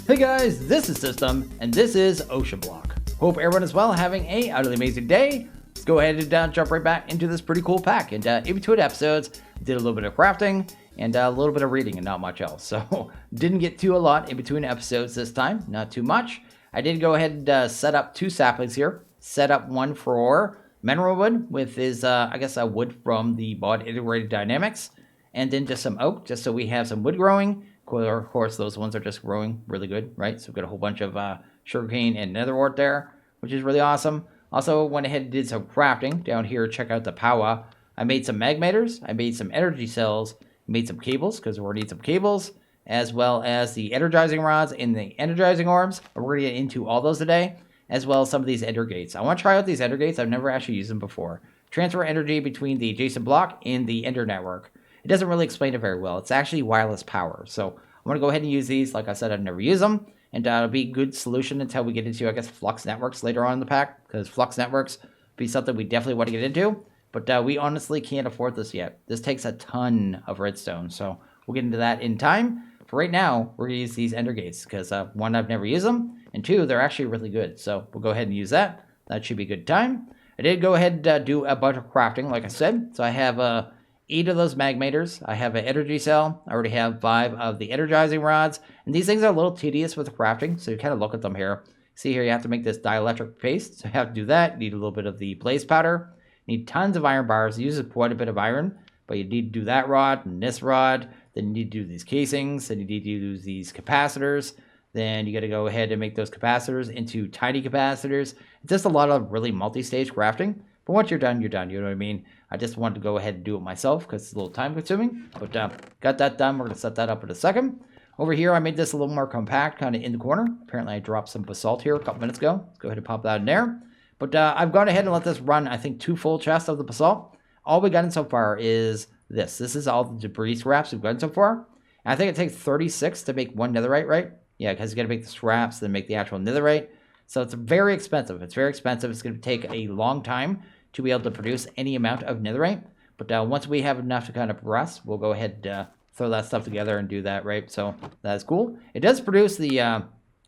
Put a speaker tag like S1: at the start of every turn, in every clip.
S1: Hey guys, this is System, and this is OceanBlock. Hope everyone is well, having a utterly amazing day. Let's go ahead and jump right back into this pretty cool pack. And in between episodes, did a little bit of crafting and a little bit of reading and not much else. So didn't get to a lot in between episodes this time, not too much. I did go ahead and set up two saplings here. Set up one for mineral wood with his, a wood from the mod integrated dynamics. And then just some oak, just so we have some wood growing. Of course, those ones are just growing really good, right? So we've got a whole bunch of sugarcane and nether wart there, which is really awesome. Also went ahead and did some crafting down here. Check out the power. I made some magmators. I made some energy cells. Made some cables because we're going to need some cables, as well as the energizing rods and the energizing orbs. We're going to get into all those today, as well as some of these ender gates. I want to try out these ender gates. I've never actually used them before. Transfer energy between the adjacent block and the ender network. It doesn't really explain it very well. It's actually wireless power. So I'm going to go ahead and use these. Like I said, I've never used them. And it'll be a good solution until we get into, flux networks later on in the pack. Because flux networks be something we definitely want to get into. But we honestly can't afford this yet. This takes a ton of redstone. So we'll get into that in time. For right now, we're going to use these ender gates. Because one, I've never used them. And two, they're actually really good. So we'll go ahead and use that. That should be a good time. I did go ahead and do a bunch of crafting, like I said. So I have 8 of those magmators. I have an energy cell. I already have 5 of the energizing rods. And these things are a little tedious with the crafting, so you kind of look at them here. See here, you have to make this dielectric paste. So you have to do that. You need a little bit of the blaze powder. You need tons of iron bars. It uses quite a bit of iron, but you need to do that rod and this rod. Then you need to do these casings. Then you need to use these capacitors. Then you got to go ahead and make those capacitors into tiny capacitors. It's just a lot of really multi-stage crafting. But once you're done, you're done. You know what I mean? I just wanted to go ahead and do it myself because it's a little time consuming. But got that done. We're going to set that up in a second. Over here, I made this a little more compact, kind of in the corner. Apparently, I dropped some basalt here a couple minutes ago. Let's go ahead and pop that in there. But I've gone ahead and let this run, I think, 2 full chests of the basalt. All we've gotten so far is this. This is all the debris scraps we've gotten so far. And I think it takes 36 to make 1 netherite, right? Yeah, because you got to make the scraps, then make the actual netherite. So it's very expensive. It's very expensive. It's going to take a long time to be able to produce any amount of netherite. But once we have enough to kind of progress, we'll go ahead and throw that stuff together and do that, right? So that's cool. It does produce the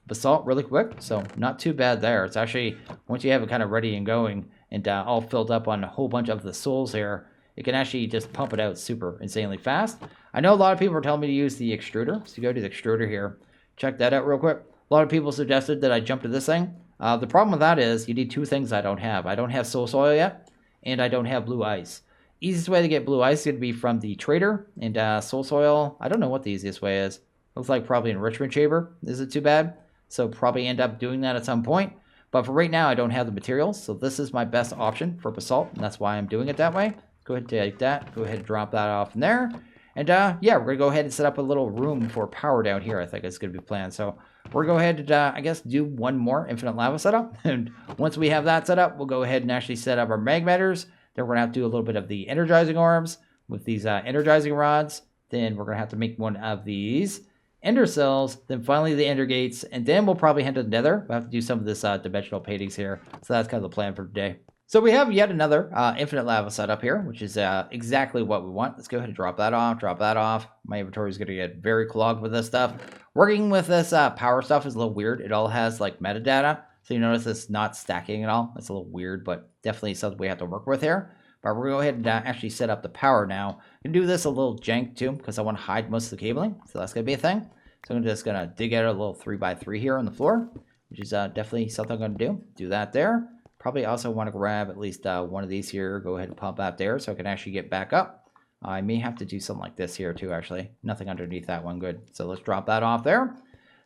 S1: basalt really quick, so not too bad there. It's actually, once you have it kind of ready and going and all filled up on a whole bunch of the souls here, it can actually just pump it out super insanely fast. I know a lot of people are telling me to use the extruder. So you go to the extruder here. Check that out real quick. A lot of people suggested that I jump to this thing. The problem with that is you need 2 things I don't have. I don't have soul soil yet, and I don't have blue ice. Easiest way to get blue ice is going to be from the trader, and soul soil, I don't know what the easiest way is. Looks like probably enrichment chamber isn't too bad, so probably end up doing that at some point. But for right now, I don't have the materials, so this is my best option for basalt, and that's why I'm doing it that way. Go ahead and take that. Go ahead and drop that off in there. And yeah, we're going to go ahead and set up a little room for power down here, I think is going to be planned. So we're going to go ahead and, do one more infinite lava setup. And once we have that set up, we'll go ahead and actually set up our magmators. Then we're going to have to do a little bit of the energizing orbs with these energizing rods. Then we're going to have to make one of these ender cells. Then finally the ender gates. And then we'll probably head to the nether. We'll have to do some of this dimensional paintings here. So that's kind of the plan for today. So we have yet another infinite lava setup here, which is exactly what we want. Let's go ahead and drop that off. My inventory is going to get very clogged with this stuff. Working with this power stuff is a little weird. It all has like metadata. So you notice it's not stacking at all. It's a little weird, but definitely something we have to work with here. But we're going to go ahead and actually set up the power now. I'm going to do this a little jank too, because I want to hide most of the cabling. So that's going to be a thing. So I'm just going to dig out a little 3x3 here on the floor, which is definitely something I'm going to do. Do that there. Probably also want to grab at least one of these here. Go ahead and pump that there so I can actually get back up. I may have to do something like this here too, actually. Nothing underneath that one. Good. So let's drop that off there.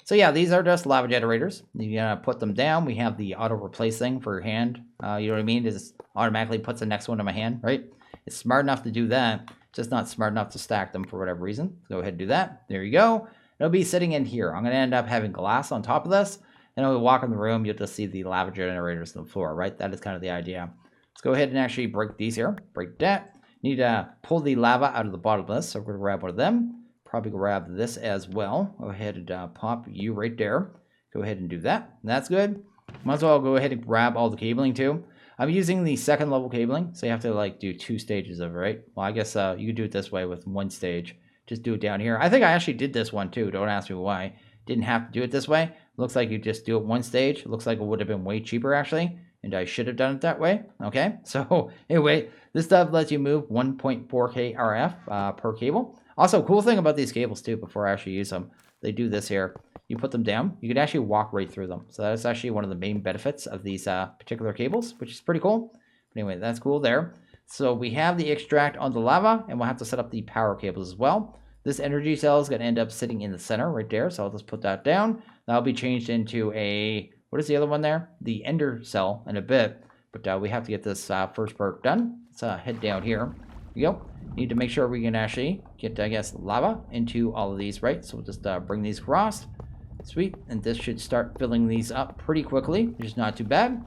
S1: So yeah, these are just lava generators. You put them down. We have the auto replace thing for your hand. You know what I mean? It just automatically puts the next one in my hand, right? It's smart enough to do that. Just not smart enough to stack them for whatever reason. Go ahead and do that. There you go. It'll be sitting in here. I'm going to end up having glass on top of this. And when we walk in the room, you'll just see the lava generators on the floor, right? That is kind of the idea. Let's go ahead and actually break these here. Break that. Need to pull the lava out of the bottom of this. So we're going to grab one of them. Probably grab this as well. Go ahead and pop you right there. Go ahead and do that. That's good. Might as well go ahead and grab all the cabling too. I'm using the 2nd level cabling. So you have to like do 2 stages of it, right? Well, I guess you could do it this way with 1 stage. Just do it down here. I think I actually did this one too. Don't ask me why. didn't have to do it this way. Looks like you just do it one stage. It looks like it would have been way cheaper actually, and I should have done it that way. Okay, so anyway, this stuff lets you move 1.4K RF per cable. Also, cool thing about these cables too, before I actually use them, they do this here. You put them down, you can actually walk right through them. So that's actually one of the main benefits of these particular cables, which is pretty cool. But anyway, that's cool there. So we have the extract on the lava, and we'll have to set up the power cables as well. This energy cell is going to end up sitting in the center right there, so I'll just put that down. That'll be changed into a, what is the other one there? The ender cell in a bit, but we have to get this first part done. Let's head down here. Here we go. Need to make sure we can actually get, I guess, lava into all of these, right? So we'll just bring these across. Sweet, and this should start filling these up pretty quickly, which is not too bad.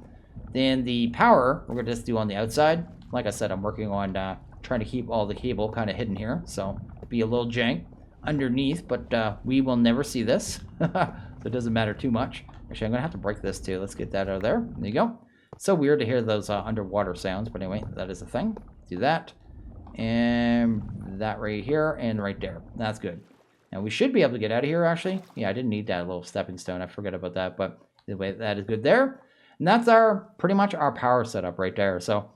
S1: Then the power, we're going to just do on the outside. Like I said, I'm working on trying to keep all the cable kind of hidden here, so be a little jank underneath, but we will never see this, so it doesn't matter too much. Actually, I'm gonna have to break this too. Let's get that out of there. There you go. So weird to hear those underwater sounds, but anyway, that is a thing. Do that, and that right here, and right there. That's good. Now we should be able to get out of here actually. Yeah, I didn't need that little stepping stone. I forgot about that, but anyway, that is good there. And that's our pretty much our power setup right there. So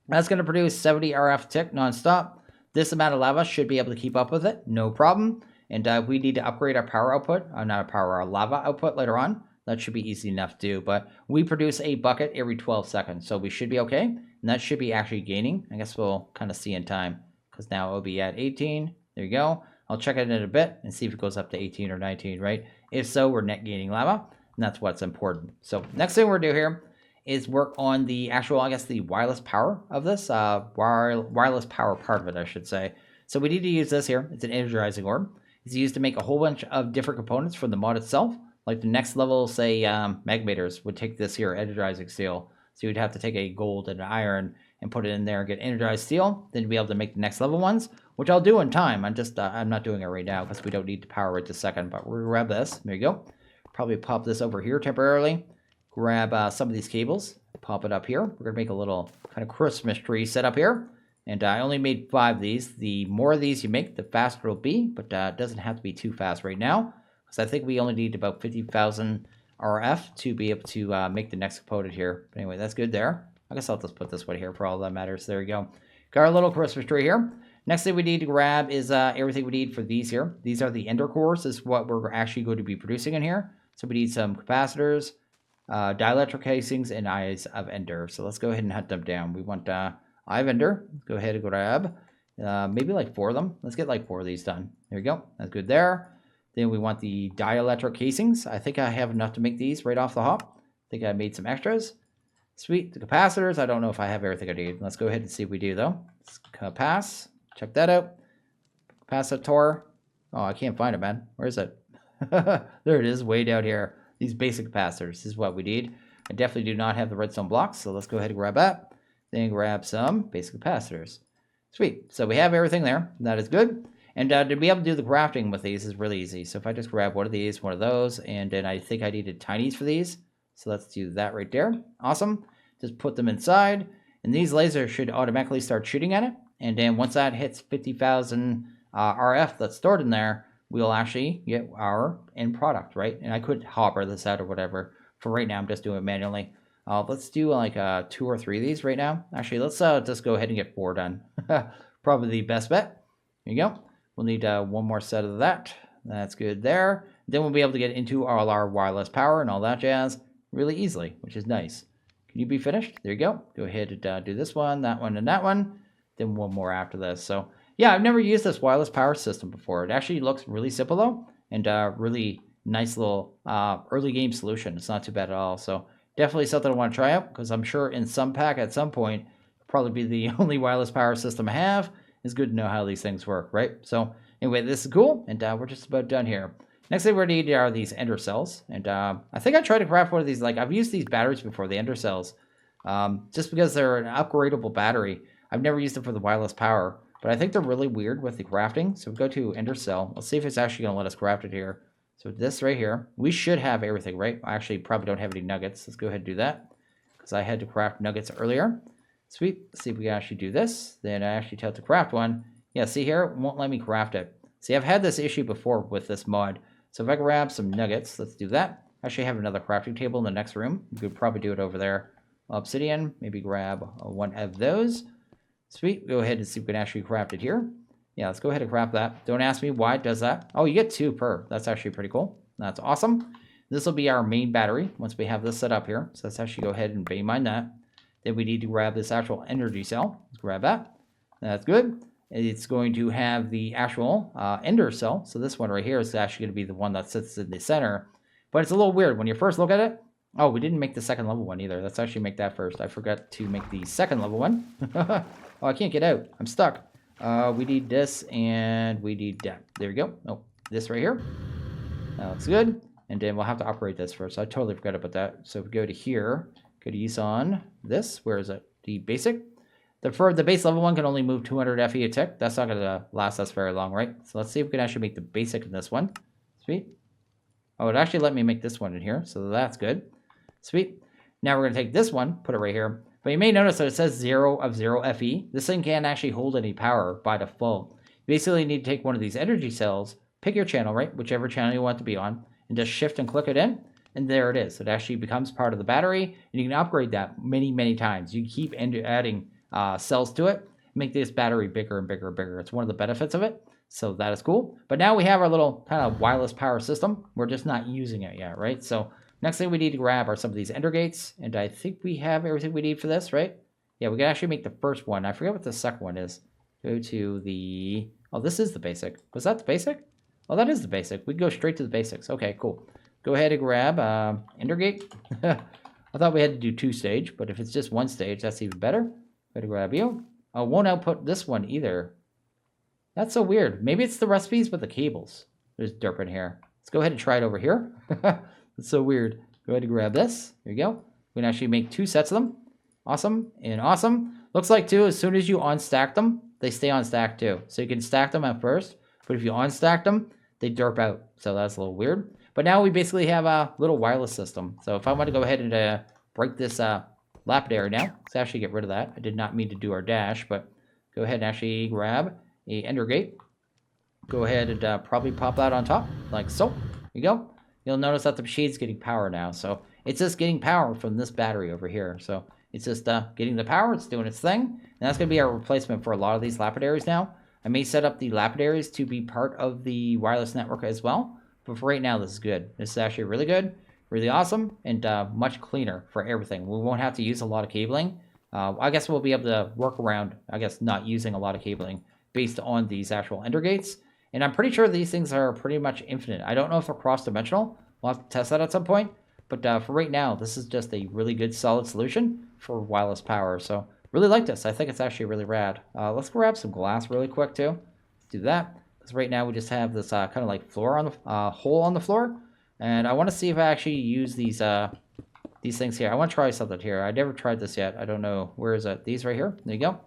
S1: that's going to produce 70 RF tick nonstop. This amount of lava should be able to keep up with it, no problem. And we need to upgrade our power output, not our lava output later on. That should be easy enough to do, but we produce a bucket every 12 seconds, so we should be okay. And that should be actually gaining. I guess we'll kind of see in time, because now it'll be at 18. There you go. I'll check it in a bit and see if it goes up to 18 or 19, right? If so, we're net gaining lava, and that's what's important. So next thing we're going to do here is work on the actual, I guess, the wireless power of this, wireless power part of it, I should say. So we need to use this here. It's an energizing orb. It's used to make a whole bunch of different components from the mod itself. Like the next level, say, magmators would take this here, energizing steel. So you'd have to take a gold and an iron and put it in there and get energized steel. Then you'd be able to make the next level ones, which I'll do in time. I'm not doing it right now because we don't need to power right this second, but we'll grab this. There you go. Probably pop this over here temporarily. Grab some of these cables, pop it up here. We're going to make a little kind of Christmas tree setup here. And I only made 5 of these. The more of these you make, the faster it'll be, but it doesn't have to be too fast right now. Because I think we only need about 50,000 RF to be able to make the next component here. But anyway, that's good there. I guess I'll just put this one here for all that matters. There you go. Got our little Christmas tree here. Next thing we need to grab is everything we need for these here. These are the ender cores. This is what we're actually going to be producing in here. So we need some capacitors, dielectric casings, and eyes of ender. So let's go ahead and hunt them down. We want eye of ender. Let's go ahead and grab maybe like 4 of them. Let's get like 4 of these done. There we go. That's good there. Then we want the dielectric casings. I think I have enough to make these right off the hop. I think I made some extras. Sweet. The capacitors, I don't know if I have everything I need. Let's go ahead and see if we do though. Capac. Check that out. Capacitor. Oh, I can't find it, man. Where is it? There it is, way down here. These basic capacitors is what we need. I definitely do not have the redstone blocks, so let's go ahead and grab that. Then grab some basic capacitors. Sweet. So we have everything there. That is good. And to be able to do the crafting with these is really easy. So if I just grab one of these, one of those, and then I think I needed tinies for these. So let's do that right there. Awesome. Just put them inside. And these lasers should automatically start shooting at it. And then once that hits 50,000 RF that's stored in there, we'll actually get our end product, right? And I could hopper this out or whatever. For right now, I'm just doing it manually. Let's do like 2 or 3 of these right now. Actually, let's just go ahead and get 4 done. Probably the best bet. There you go. We'll need 1 more set of that. That's good there. Then we'll be able to get into all our wireless power and all that jazz really easily, which is nice. Can you be finished? There you go. Go ahead and do this one, and that one. Then 1 more after this. So yeah, I've never used this wireless power system before. It actually looks really simple though, and really nice little early game solution. It's not too bad at all. So definitely something I want to try out, because I'm sure in some pack at some point, it'll probably be the only wireless power system I have. It's good to know how these things work, right? So anyway, this is cool, and we're just about done here. Next thing we're going to need are these ender cells, and I think I tried to craft one of these. Like, I've used these batteries before, the ender cells, just because they're an upgradable battery. I've never used them for the wireless power, but I think they're really weird with the crafting. So we go to ender cell. Let's see if it's actually going to let us craft it here. So this right here, we should have everything, right? I actually probably don't have any nuggets. Let's go ahead and do that, because I had to craft nuggets earlier. Sweet. Let's see if we can actually do this. Then I actually tell it to craft one. Yeah, see here, it won't let me craft it. See, I've had this issue before with this mod. So if I grab some nuggets, let's do that. Actually, I have another crafting table in the next room. We could probably do it over there. Obsidian, maybe grab one of those. Sweet. Go ahead and see if we can actually craft it here. Yeah, let's go ahead and craft that. Don't ask me why it does that. Oh, you get 2 per. That's actually pretty cool. That's awesome. This will be our main battery once we have this set up here. So let's actually go ahead and mine that. Then we need to grab this actual energy cell. Let's grab that. That's good. It's going to have the actual ender cell. So this one right here is actually going to be the one that sits in the center. But it's a little weird when you first look at it. Oh, we didn't make the second level one either. Let's actually make that first. I forgot to make the second level one. Oh, I can't get out. I'm stuck. We need this and we need that. There we go. Oh, this right here. That looks good. And then we'll have to operate this first. I totally forgot about that. So if we go to here, go to use on this. Where is it? The basic. The base level one can only move 200 FE a tick. That's not going to last us very long, right? So let's see if we can actually make the basic in this one. Sweet. Oh, it actually let me make this one in here. So that's good. Sweet. Now we're going to take this one, put it right here. But you may notice that it says 0 of 0 FE. This thing can't actually hold any power by default. You basically need to take one of these energy cells, pick your channel, right? Whichever channel you want to be on, and just shift and click it in. And there it is. It actually becomes part of the battery. And you can upgrade that many, many times. You can keep adding cells to it, make this battery bigger and bigger and bigger. It's one of the benefits of it. So that is cool. But now we have our little kind of wireless power system. We're just not using it yet, right? So next thing we need to grab are some of these ender gates. And I think we have everything we need for this, right? Yeah, we can actually make the first one. I forget what the second one is. Go to the... Oh, this is the basic. Was that the basic? Oh, that is the basic. We can go straight to the basics. Okay, cool. Go ahead and grab ender gate. I thought we had to do 2 stage, but if it's just 1 stage, that's even better. Go ahead and grab you. Oh, won't output this one either. That's so weird. Maybe it's the recipes with the cables. There's derp in here. Let's go ahead and try it over here. That's so weird. Go ahead and grab this. There you go. We can actually make 2 sets of them. Awesome and awesome. Looks like, too, as soon as you unstack them, they stay on stack, too. So you can stack them at first, but if you unstack them, they derp out. So that's a little weird. But now we basically have a little wireless system. So if I want to go ahead and break this lapidary now, let's actually get rid of that. I did not mean to do our dash, but go ahead and actually grab a ender gate. Go ahead and probably pop that on top, like so. There you go. You'll notice that the machine's getting power now. So it's just getting power from this battery over here. So it's just getting the power. It's doing its thing. And that's going to be our replacement for a lot of these lapidaries now. I may set up the lapidaries to be part of the wireless network as well. But for right now, this is good. This is actually really good, really awesome, and much cleaner for everything. We won't have to use a lot of cabling. I guess we'll be able to work around, I guess, not using a lot of cabling based on these actual ender gates. And I'm pretty sure these things are pretty much infinite. I don't know if they're cross-dimensional. We'll have to test that at some point. But for right now, this is just a really good, solid solution for wireless power. So really like this. I think it's actually really rad. Let's grab some glass really quick, too. Let's do that. Because right now we just have this kind of like floor on the hole on the floor. And I want to see if I actually use these things here. I want to try something here. I never tried this yet. I don't know. Where is it? These right here. There you go.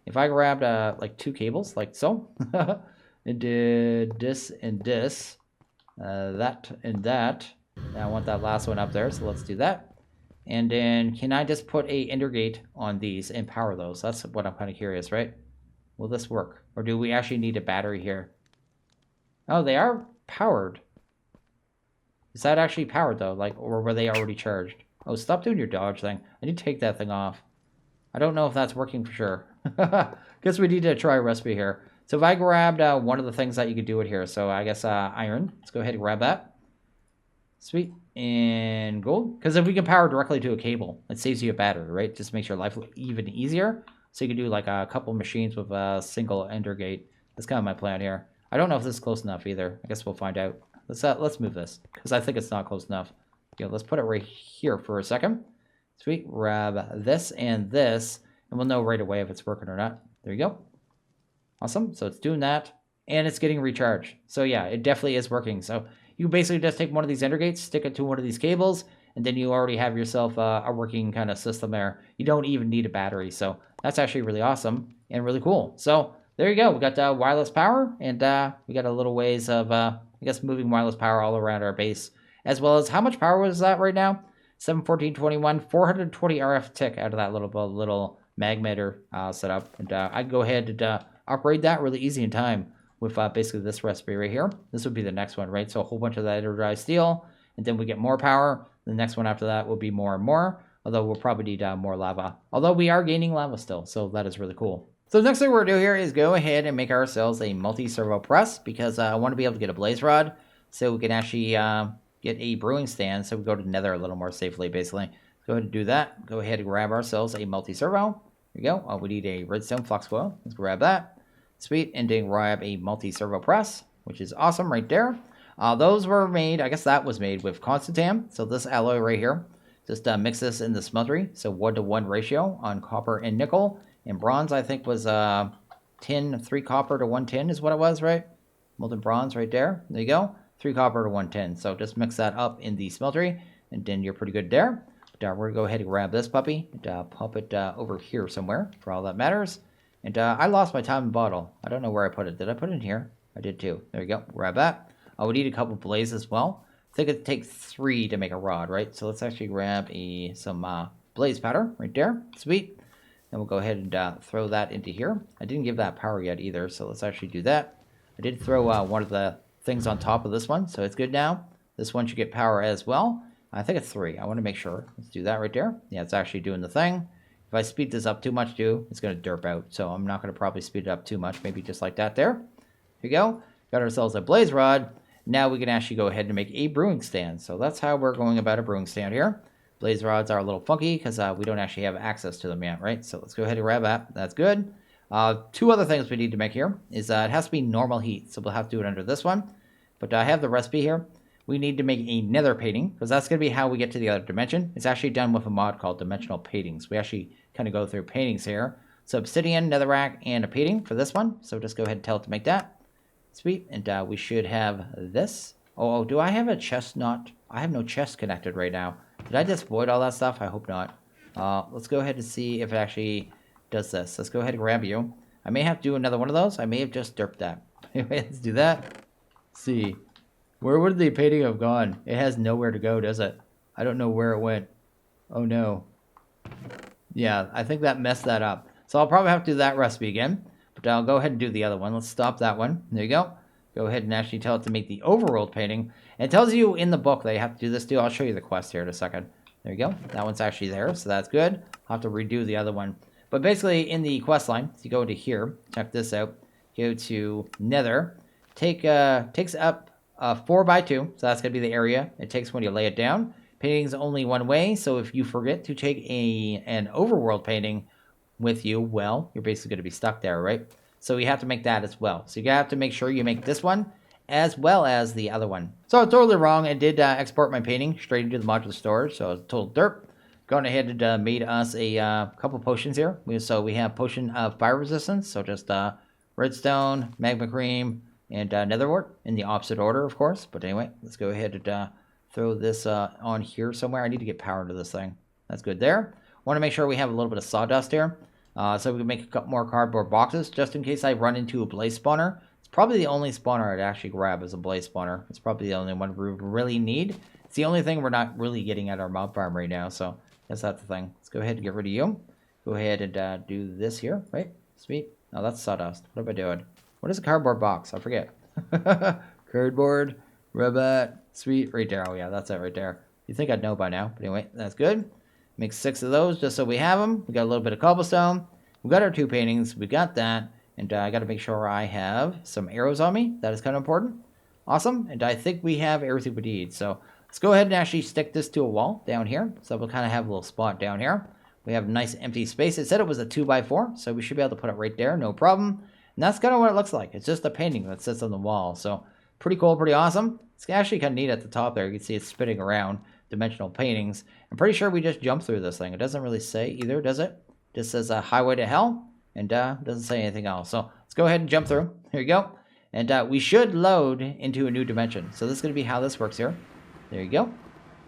S1: If I grabbed like 2 cables, like so, and did this and this, that and that. And I want that last one up there, so let's do that. And then can I just put a ender gate on these and power those? That's what I'm kind of curious, right? Will this work? Or do we actually need a battery here? Oh, they are powered. Is that actually powered though? Like, or were they already charged? Oh, stop doing your dodge thing. I need to take that thing off. I don't know if that's working for sure. Guess we need to try a recipe here. So if I grabbed one of the things that you could do it here. So I guess iron. Let's go ahead and grab that. Sweet. And gold. Because if we can power directly to a cable, it saves you a battery, right? Just makes your life even easier. So you can do like a couple machines with a single ender gate. That's kind of my plan here. I don't know if this is close enough either. I guess we'll find out. Let's move this because I think it's not close enough. Yeah, let's put it right here for a second. Sweet. Grab this and this, and we'll know right away if it's working or not. There you go. Awesome. So it's doing that, and it's getting recharged. So yeah, it definitely is working. So you basically just take one of these ender gates, stick it to one of these cables, and then you already have yourself a working kind of system there. You don't even need a battery. So that's actually really awesome and really cool. So there you go. We got wireless power, and we got a little ways of, I guess, moving wireless power all around our base, as well as how much power was that right now? 71421, 420 RF tick out of that little mag meter setup. And I can go ahead and upgrade that really easy in time. with basically this recipe right here. This would be the next one, right? So a whole bunch of that energized steel, and then we get more power. The next one after that will be more and more, although we'll probably need more lava. Although we are gaining lava still, so that is really cool. So the next thing we're going to do here is go ahead and make ourselves a multi-servo press, because I want to be able to get a blaze rod so we can actually get a brewing stand so we go to nether a little more safely, basically. Go ahead and do that. Go ahead and grab ourselves a multi-servo. Here we go. We need a redstone flux coil. Let's grab that. Sweet. And then grab a multi-servo press, which is awesome right there. Those were made, I guess that was made with constantan. So this alloy right here, just mix this in the smeltery. So 1-to-1 ratio on copper and nickel. And bronze, I think, was 3 copper to 1 tin is what it was, right? Molten bronze right there. There you go. 3 copper to 1 tin. So just mix that up in the smeltery, and then you're pretty good there. But we're going to go ahead and grab this puppy and pop it over here somewhere for all that matters. And I lost my time bottle. I don't know where I put it. Did I put it in here? I did too. There you go. Grab that. We need a couple blaze as well. I think it takes 3 to make a rod, right? So let's actually grab some blaze powder right there. Sweet. And we'll go ahead and throw that into here. I didn't give that power yet either, so let's actually do that. I did throw one of the things on top of this one, so it's good now. This one should get power as well. I think it's 3. I want to make sure. Let's do that right there. Yeah, it's actually doing the thing. If I speed this up too much too, it's going to derp out. So I'm not going to probably speed it up too much. Maybe just like that there. Here we go. Got ourselves a blaze rod. Now we can actually go ahead and make a brewing stand. So that's how we're going about a brewing stand here. Blaze rods are a little funky because we don't actually have access to them yet, right? So let's go ahead and grab that. That's good. 2 other things we need to make here is it has to be normal heat. So we'll have to do it under this one. But I have the recipe here. We need to make a nether painting, because that's going to be how we get to the other dimension. It's actually done with a mod called dimensional paintings. We actually kind of go through paintings here. So obsidian, netherrack, and a painting for this one. So just go ahead and tell it to make that. Sweet. And we should have this. Oh, do I have a chest not? I have no chest connected right now. Did I just void all that stuff? I hope not. Let's go ahead and see if it actually does this. Let's go ahead and grab you. I may have to do another one of those. I may have just derped that. Anyway, let's do that. Let's see. Where would the painting have gone? It has nowhere to go, does it? I don't know where it went. Oh, no. Yeah, I think that messed that up. So I'll probably have to do that recipe again. But I'll go ahead and do the other one. Let's stop that one. There you go. Go ahead and actually tell it to make the overworld painting. And it tells you in the book that you have to do this too. I'll show you the quest here in a second. There you go. That one's actually there, so that's good. I'll have to redo the other one. But basically, in the quest line, so you go into here. Check this out. Go to Nether. Takes up 4x2, so that's going to be the area it takes when you lay it down. Painting's only one way, so if you forget to take an overworld painting with you, well, you're basically going to be stuck there, right? So you have to make that as well. So you have to make sure you make this one as well as the other one. So it's totally wrong. I did export my painting straight into the modular storage, so it's total derp. Gone ahead and made us a couple potions here. So we have potion of fire resistance, so just redstone, magma cream, and nether wart in the opposite order, of course. But anyway, let's go ahead and throw this on here somewhere. I need to get power to this thing. That's good there. Want to make sure we have a little bit of sawdust here. So we can make a couple more cardboard boxes just in case I run into a blaze spawner. It's probably the only spawner I'd actually grab as a blaze spawner. It's probably the only one we really need. It's the only thing we're not really getting at our mob farm right now. So that's the thing. Let's go ahead and get rid of you. Go ahead and do this here, right? Sweet. Oh, that's sawdust. What am I doing? What is a cardboard box? I forget. Cardboard, robot, sweet, right there. Oh yeah, that's it right there. You think I'd know by now, but anyway, that's good. Make 6 of those just so we have them. We got a little bit of cobblestone. We got our 2 paintings. We got that, and I got to make sure I have some arrows on me. That is kind of important. Awesome, and I think we have everything we need. So let's go ahead and actually stick this to a wall down here. So we'll kind of have a little spot down here. We have a nice empty space. It said it was a 2x4, so we should be able to put it right there, no problem. And that's kind of what it looks like. It's just a painting that sits on the wall. So pretty cool, pretty awesome. It's actually kind of neat at the top there. You can see it's spinning around dimensional paintings. I'm pretty sure we just jumped through this thing. It doesn't really say either, does it? It just says a highway to hell and doesn't say anything else. So let's go ahead and jump through. Here you go. And we should load into a new dimension. So this is going to be how this works here. There you go.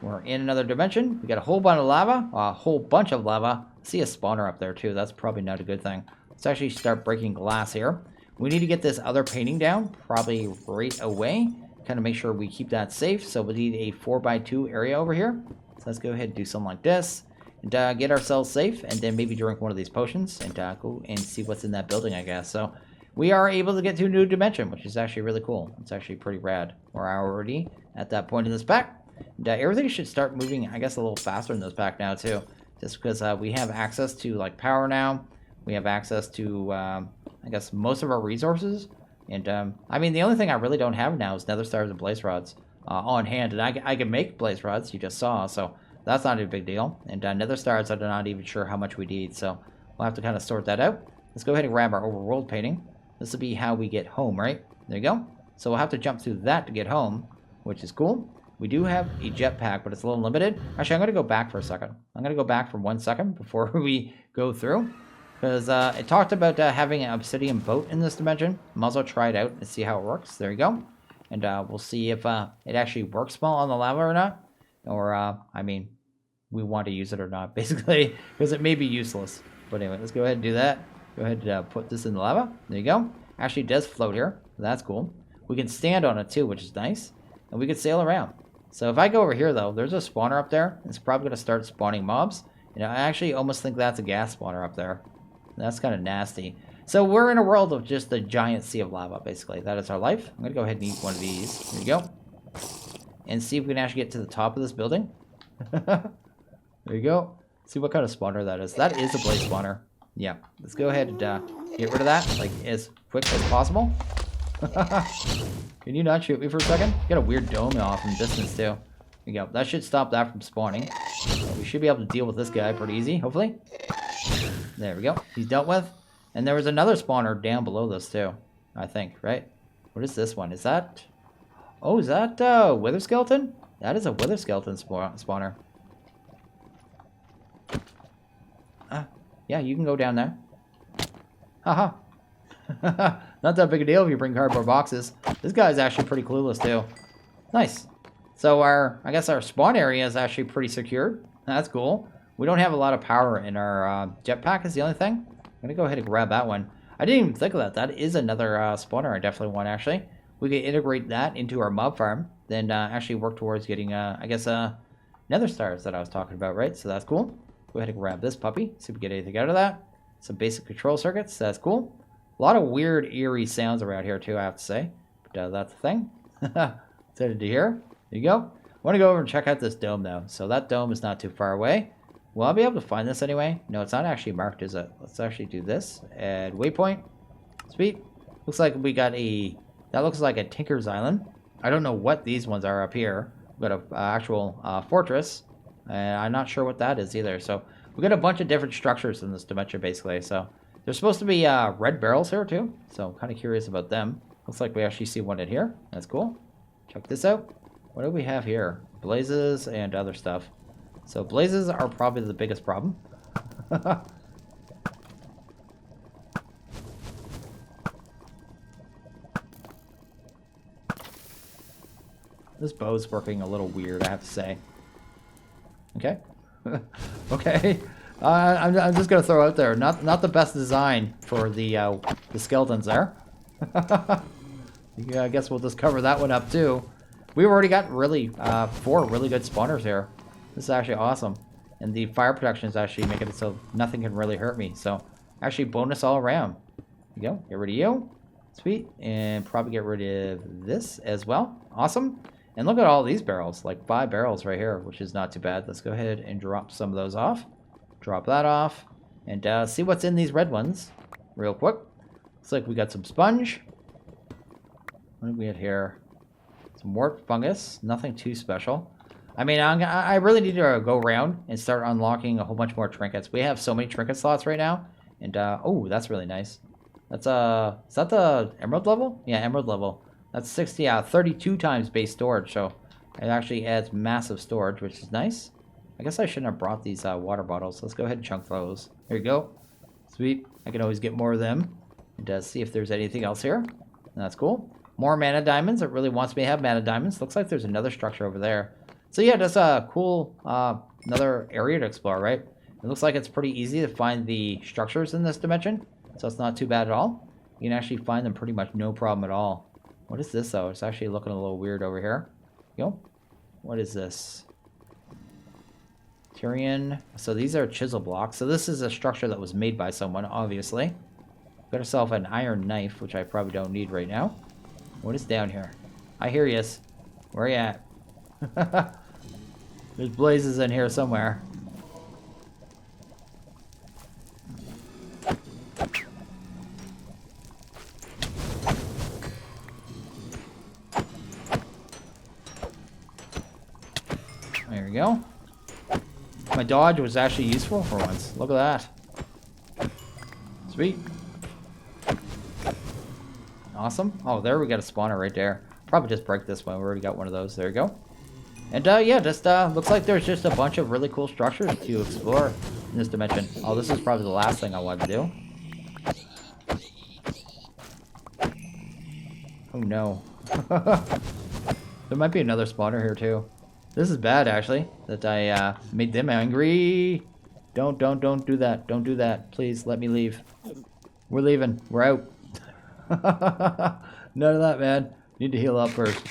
S1: We're in another dimension. We got a whole bunch of lava. See a spawner up there too. That's probably not a good thing. Let's actually start breaking glass here. We need to get this other painting down probably right away. Kind of make sure we keep that safe. So we need a 4x2 area over here. So let's go ahead and do something like this. And get ourselves safe. And then maybe drink one of these potions. And go and see what's in that building, I guess. So we are able to get to a new dimension, which is actually really cool. It's actually pretty rad. We're already at that point in this pack. And, everything should start moving, I guess, a little faster in this pack now, too. Just because we have access to, like, power now. We have access to, I guess, most of our resources. And, I mean, the only thing I really don't have now is nether stars and blaze rods on hand. And I can make blaze rods, you just saw, so that's not a big deal. And nether stars, I'm not even sure how much we need, so we'll have to kind of sort that out. Let's go ahead and grab our overworld painting. This will be how we get home, right? There you go. So we'll have to jump through that to get home, which is cool. We do have a jetpack, but it's a little limited. Actually, I'm going to go back for a second. I'm going to go back for 1 second before we go through. Because it talked about having an obsidian boat in this dimension. Might as well try it out and see how it works. There you go. And we'll see if it actually works well on the lava or not. Or, I mean, we want to use it or not, basically. Because it may be useless. But anyway, let's go ahead and do that. Go ahead and put this in the lava. There you go. Actually, it does float here. That's cool. We can stand on it too, which is nice. And we can sail around. So if I go over here, though, there's a spawner up there. It's probably going to start spawning mobs. You know, I actually almost think that's a gas spawner up there. That's kind of nasty. So we're in a world of just a giant sea of lava, basically. That is our life. I'm going to go ahead and eat one of these. Here you go. And see if we can actually get to the top of this building. There you go. See what kind of spawner that is. That is a blaze spawner. Yeah. Let's go ahead and get rid of that, like, as quick as possible. Can you not shoot me for a second? Got a weird dome off in distance, too. There you go. That should stop that from spawning. So we should be able to deal with this guy pretty easy, hopefully. There we go. He's dealt with. And there was another spawner down below this, too. I think, right? What is this one? Is that... Oh, is that wither skeleton? That is a wither skeleton spawner. Yeah, you can go down there. Haha. Not that big a deal if you bring cardboard boxes. This guy's actually pretty clueless, too. Nice. So I guess our spawn area is actually pretty secured. That's cool. We don't have a lot of power in our jetpack is the only thing. I'm going to go ahead and grab that one. I didn't even think of that. That is another spawner I definitely want, actually. We could integrate that into our mob farm. Then actually work towards getting, I guess, nether stars that I was talking about, right? So that's cool. Go ahead and grab this puppy. See if we get anything out of that. Some basic control circuits. That's cool. A lot of weird, eerie sounds around here, too, I have to say. But that's the thing. Let's head into here. There you go. I want to go over and check out this dome, though. So that dome is not too far away. Will I be able to find this anyway? No, it's not actually marked, is it? Let's actually do this. Add waypoint. Sweet. Looks like we got a... That looks like a Tinker's Island. I don't know what these ones are up here. We've got an actual fortress. And I'm not sure what that is either. So we got a bunch of different structures in this dimension, basically. So there's supposed to be red barrels here, too. So I'm kind of curious about them. Looks like we actually see one in here. That's cool. Check this out. What do we have here? Blazes and other stuff. So blazes are probably the biggest problem. This bow's working a little weird, I have to say. Okay. Okay. I'm just gonna throw out there, not the best design for the skeletons there. Yeah, I guess we'll just cover that one up too. We've already got really 4 really good spawners here. This is actually awesome, and the fire protection is actually making it so nothing can really hurt me. So actually bonus all around. There you go. Get rid of you. Sweet, and probably get rid of this as well. Awesome. And look at all these barrels, like 5 barrels right here, which is not too bad. Let's go ahead and drop some of those off. Drop that off. And see what's in these red ones real quick. Looks like we got some sponge. What do we have here? Some warp fungus. Nothing too special. I mean, I really need to go around and start unlocking a whole bunch more trinkets. We have so many trinket slots right now. And, oh, that's really nice. That's, is that the emerald level? Yeah, emerald level. That's 32 times base storage, so it actually adds massive storage, which is nice. I guess I shouldn't have brought these water bottles. Let's go ahead and chunk those. There you go. Sweet. I can always get more of them. And see if there's anything else here. And that's cool. More mana diamonds. It really wants me to have mana diamonds. Looks like there's another structure over there. So yeah, that's a cool another area to explore, right? It looks like it's pretty easy to find the structures in this dimension. So it's not too bad at all. You can actually find them pretty much no problem at all. What is this, though? It's actually looking a little weird over here. Yo. What is this? Tyrian. So these are chisel blocks. So this is a structure that was made by someone, obviously. Got herself an iron knife, which I probably don't need right now. What is down here? I hear yous. Where you at? There's blazes in here somewhere. There we go. My dodge was actually useful for once. Look at that. Sweet. Awesome. Oh, there we got a spawner right there. Probably just break this one. We already got one of those. There you go. And yeah, just looks like there's just a bunch of really cool structures to explore in this dimension. Oh, this is probably the last thing I wanted to do. Oh no. There might be another spawner here too. This is bad actually, that I made them angry. Don't do that. Don't do that. Please let me leave. We're leaving. We're out. None of that, man. Need to heal up first.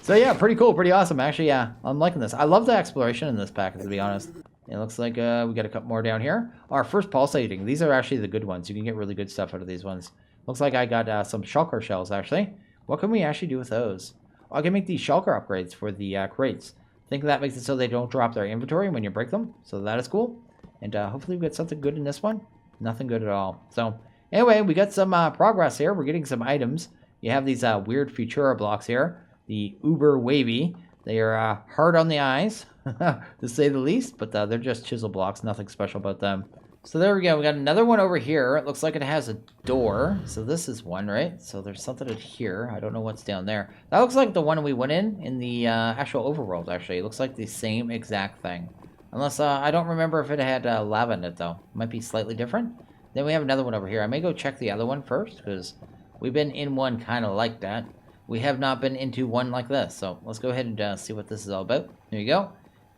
S1: So yeah, pretty cool, pretty awesome. Actually, yeah, I'm liking this. I love the exploration in this pack, to be honest. It looks like we got a couple more down here. Our first pulsating. These are actually the good ones. You can get really good stuff out of these ones. Looks like I got some shulker shells, actually. What can we actually do with those? Oh, I can make these shulker upgrades for the crates. I think that makes it so they don't drop their inventory when you break them. So that is cool. And hopefully we get something good in this one. Nothing good at all. So anyway, we got some progress here. We're getting some items. You have these weird Futura blocks here. The Uber Wavy. They are hard on the eyes, to say the least, but they're just chisel blocks. Nothing special about them. So there we go. We got another one over here. It looks like it has a door. So this is one, right? So there's something in here. I don't know what's down there. That looks like the one we went in the actual overworld, actually. It looks like the same exact thing. Unless, I don't remember if it had lava in it, though. Might be slightly different. Then we have another one over here. I may go check the other one first, because we've been in one kind of like that. We have not been into one like this. So let's go ahead and see what this is all about. There you go.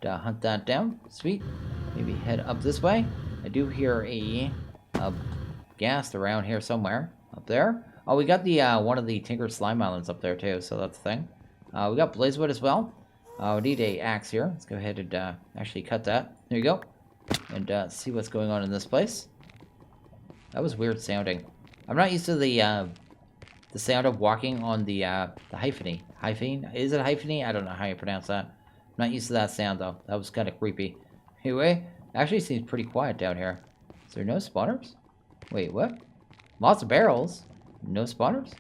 S1: Hunt that down. Sweet. Maybe head up this way. I do hear a ghast around here somewhere. Up there. Oh, we got the one of the Tinker Slime Islands up there too. So that's the thing. We got Blazewood as well. We need a axe here. Let's go ahead and actually cut that. There you go. And see what's going on in this place. That was weird sounding. I'm not used to the sound of walking on the hypheny. Hyphene? Is it hypheny? I don't know how you pronounce that. I'm not used to that sound though. That was kind of creepy. Anyway, actually seems pretty quiet down here. Is there no spawners? Wait, what? Lots of barrels. No spawners?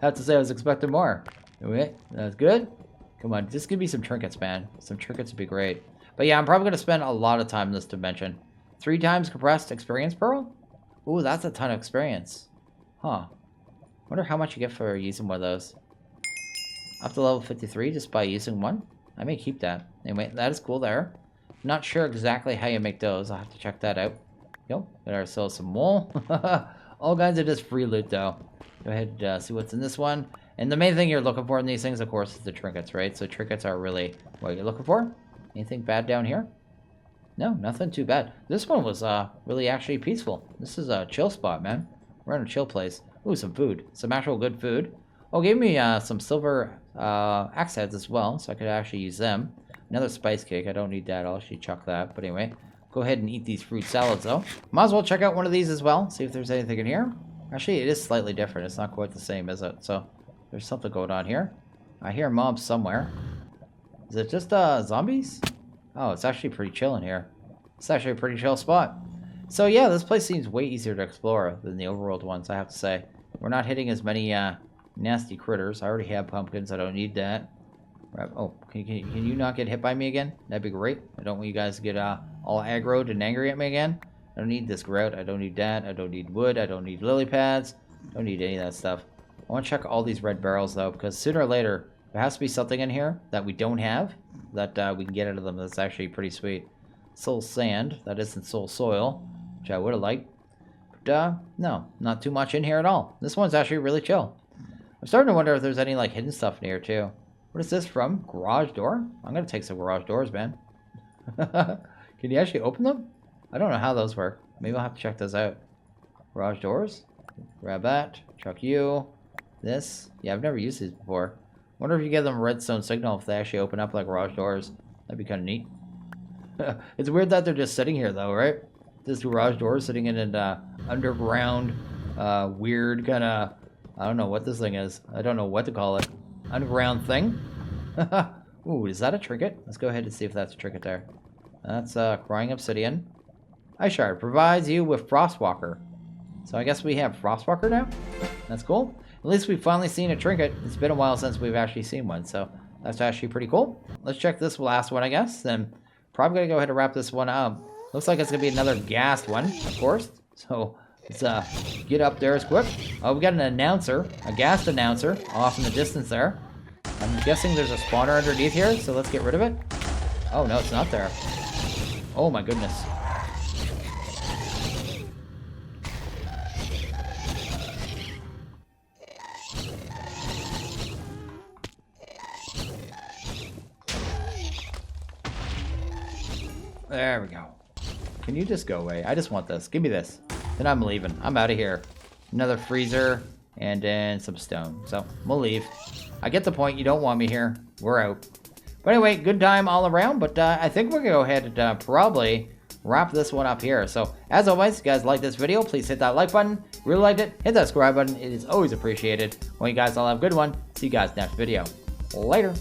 S1: Have to say I was expecting more. Anyway, that's good. Come on, just give me some trinkets, man. Some trinkets would be great. But yeah, I'm probably going to spend a lot of time in this dimension. 3 times compressed experience pearl? Ooh, that's a ton of experience. Huh. Wonder how much you get for using one of those. Up to level 53 just by using one? I may keep that. Anyway, that is cool there. Not sure exactly how you make those. I'll have to check that out. Yo, got ourselves some wool. All kinds of just free loot though. Go ahead and see what's in this one. And the main thing you're looking for in these things, of course, is the trinkets, right? So trinkets are really what you're looking for. Anything bad down here? No, nothing too bad. This one was really actually peaceful. This is a chill spot, man. We're in a chill place. Ooh, some food. Some actual good food. Oh, gave me some silver axe heads as well, so I could actually use them. Another spice cake. I don't need that. I'll actually chuck that. But anyway, go ahead and eat these fruit salads, though. Might as well check out one of these as well. See if there's anything in here. Actually, it is slightly different. It's not quite the same, is it? So there's something going on here. I hear mobs somewhere. Is it just zombies? Oh, it's actually pretty chill in here. It's actually a pretty chill spot. So yeah, this place seems way easier to explore than the overworld ones, I have to say. We're not hitting as many nasty critters. I already have pumpkins. I don't need that. Oh, can you not get hit by me again? That'd be great. I don't want you guys to get all aggroed and angry at me again. I don't need this grout. I don't need that. I don't need wood. I don't need lily pads. I don't need any of that stuff. I want to check all these red barrels, though, because sooner or later, there has to be something in here that we don't have that we can get out of them that's actually pretty sweet. Soul sand. That isn't soul soil, which I would have liked. But, no, not too much in here at all. This one's actually really chill. I'm starting to wonder if there's any, like, hidden stuff in here, too. What is this from? Garage door? I'm going to take some garage doors, man. Can you actually open them? I don't know how those work. Maybe I'll have to check those out. Garage doors. Grab that. Chuck you. This. Yeah, I've never used these before. Wonder if you give them a redstone signal if they actually open up like garage doors. That'd be kind of neat. It's weird that they're just sitting here, though, right? This garage door sitting in an underground weird kind of, I don't know what this thing is. I don't know what to call it. Underground thing. Ooh, is that a trinket? Let's go ahead and see if that's a trinket there. That's crying obsidian. Ice shard provides you with frostwalker. So I guess we have frostwalker now. That's cool. At least we've finally seen a trinket. It's been a while since we've actually seen one, so that's actually pretty cool. Let's check this last one, I guess. Then probably gonna go ahead and wrap this one up. Looks like it's gonna be another gassed one, of course. So let's get up there as quick. Oh, we got an announcer, a gassed announcer off in the distance there. I'm guessing there's a spawner underneath here, so let's get rid of it. Oh no, it's not there. Oh my goodness. There we go. Can you just go away? I just want this. Give me this. Then I'm leaving. I'm out of here. Another freezer and then some stone. So we'll leave. I get the point. You don't want me here. We're out. But anyway, good time all around. But I think we're going to go ahead and probably wrap this one up here. So as always, if you guys like this video, please hit that like button. Really liked it, hit that subscribe button. It is always appreciated. Well, you guys all have a good one. See you guys next video. Later.